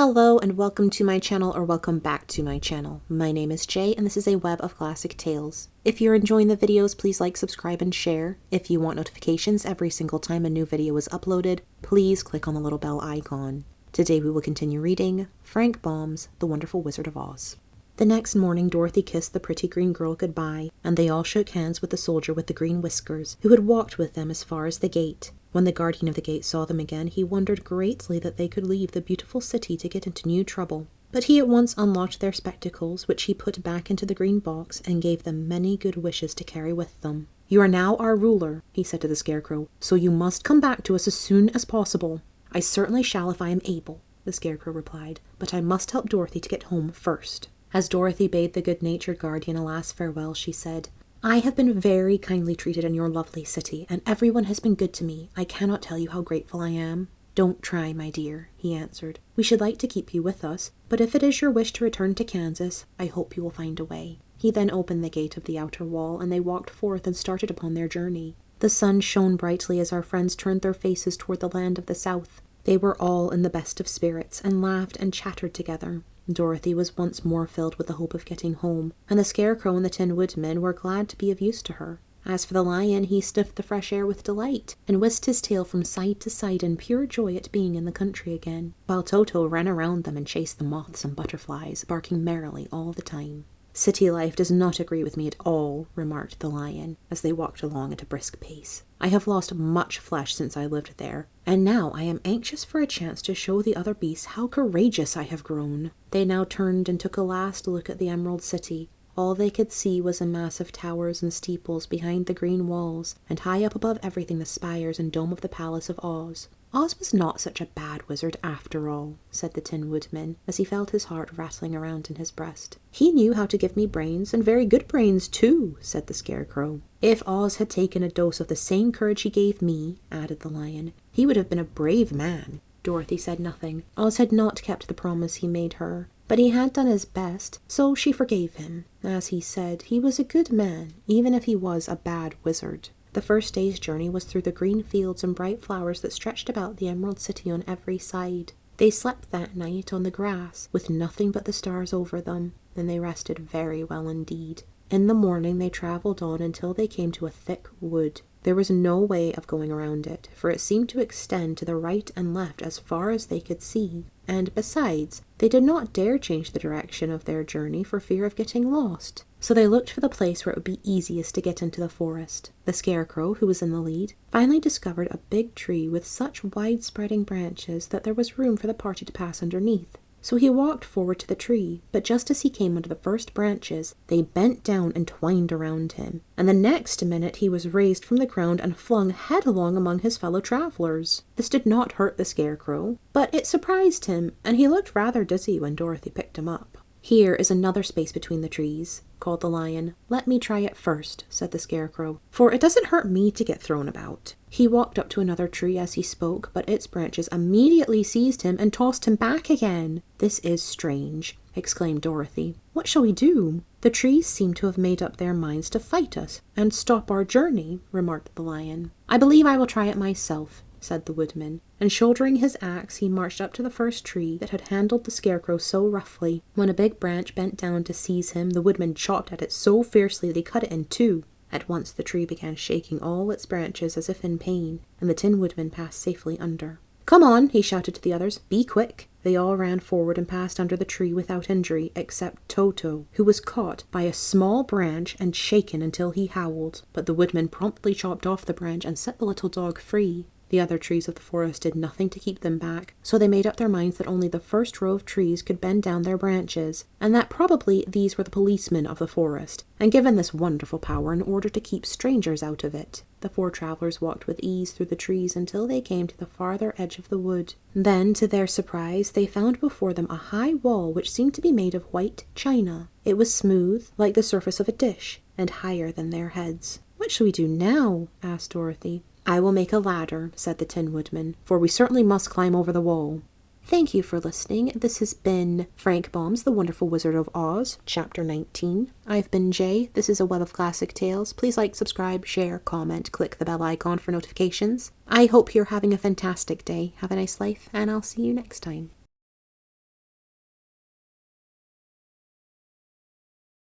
Hello and welcome to my channel, or welcome back to my channel. My name is Jay and this is a web of classic tales. If you're enjoying the videos, please like, subscribe, and share. If you want notifications every single time a new video is uploaded, please click on the little bell icon. Today we will continue reading Frank Baum's The Wonderful Wizard of Oz. The next morning, Dorothy kissed the pretty green girl goodbye, and they all shook hands with the soldier with the green whiskers, who had walked with them as far as the gate. When the guardian of the gate saw them again, he wondered greatly that they could leave the beautiful city to get into new trouble. But he at once unlocked their spectacles, which he put back into the green box, and gave them many good wishes to carry with them. "You are now our ruler," he said to the Scarecrow, "so you must come back to us as soon as possible." "I certainly shall if I am able," the Scarecrow replied, "but I must help Dorothy to get home first." As Dorothy bade the good-natured guardian a last farewell, she said, "I have been very kindly treated in your lovely city, and everyone has been good to me. I cannot tell you how grateful I am." "Don't try, my dear," he answered. "We should like to keep you with us, but if it is your wish to return to Kansas, I hope you will find a way." He then opened the gate of the outer wall, and they walked forth and started upon their journey. The sun shone brightly as our friends turned their faces toward the land of the South. They were all in the best of spirits, and laughed and chattered together. Dorothy was once more filled with the hope of getting home, and the Scarecrow and the Tin Woodsman were glad to be of use to her. As for the lion, he sniffed the fresh air with delight, and whisked his tail from side to side in pure joy at being in the country again, while Toto ran around them and chased the moths and butterflies, barking merrily all the time. "City life does not agree with me at all," remarked the lion, as they walked along at a brisk pace. "I have lost much flesh since I lived there, and now I am anxious for a chance to show the other beasts how courageous I have grown." They now turned and took a last look at the Emerald City. All they could see was a mass of towers and steeples behind the green walls, and high up above everything the spires and dome of the Palace of Oz. "Oz was not such a bad wizard after all," said the Tin Woodman, as he felt his heart rattling around in his breast. "He knew how to give me brains, and very good brains too," said the Scarecrow. "If Oz had taken a dose of the same courage he gave me," added the lion, "he would have been a brave man." Dorothy said nothing. Oz had not kept the promise he made her, but he had done his best, so she forgave him. As he said, he was a good man, even if he was a bad wizard. The first day's journey was through the green fields and bright flowers that stretched about the Emerald City on every side. They slept that night on the grass, with nothing but the stars over them, and they rested very well indeed. In the morning they traveled on until they came to a thick wood. There was no way of going around it, for it seemed to extend to the right and left as far as they could see, and besides, they did not dare change the direction of their journey for fear of getting lost. So they looked for the place where it would be easiest to get into the forest. The Scarecrow, who was in the lead, finally discovered a big tree with such wide-spreading branches that there was room for the party to pass underneath. So he walked forward to the tree, but just as he came under the first branches, they bent down and twined around him, and the next minute he was raised from the ground and flung headlong among his fellow travelers. This did not hurt the Scarecrow, but it surprised him, and he looked rather dizzy when Dorothy picked him up. "Here is another space between the trees," called the lion. "Let me try it first," said the Scarecrow, "for it doesn't hurt me to get thrown about." He walked up to another tree as he spoke, but its branches immediately seized him and tossed him back again. "This is strange," exclaimed Dorothy. "What shall we do?" "The trees seem to have made up their minds to fight us and stop our journey," remarked the lion. "I believe I will try it myself," said the Woodman, and shouldering his axe he marched up to the first tree that had handled the Scarecrow so roughly. When a big branch bent down to seize him, the Woodman chopped at it so fiercely that he cut it in two. At once the tree began shaking all its branches as if in pain, and the Tin Woodman passed safely under. "Come on," he shouted to the others. "Be quick." They all ran forward and passed under the tree without injury, except Toto, who was caught by a small branch and shaken until he howled. But the Woodman promptly chopped off the branch and set the little dog free. The other trees of the forest did nothing to keep them back, so they made up their minds that only the first row of trees could bend down their branches, and that probably these were the policemen of the forest, and given this wonderful power in order to keep strangers out of it. The four travelers walked with ease through the trees until they came to the farther edge of the wood. Then, to their surprise, they found before them a high wall which seemed to be made of white china. It was smooth, like the surface of a dish, and higher than their heads. "What shall we do now?" asked Dorothy. "I will make a ladder," said the Tin Woodman, "for we certainly must climb over the wall." Thank you for listening. This has been Frank Baum's The Wonderful Wizard of Oz, Chapter 19. I've been Jay. This is a web of classic tales. Please like, subscribe, share, comment, click the bell icon for notifications. I hope you're having a fantastic day. Have a nice life, and I'll see you next time.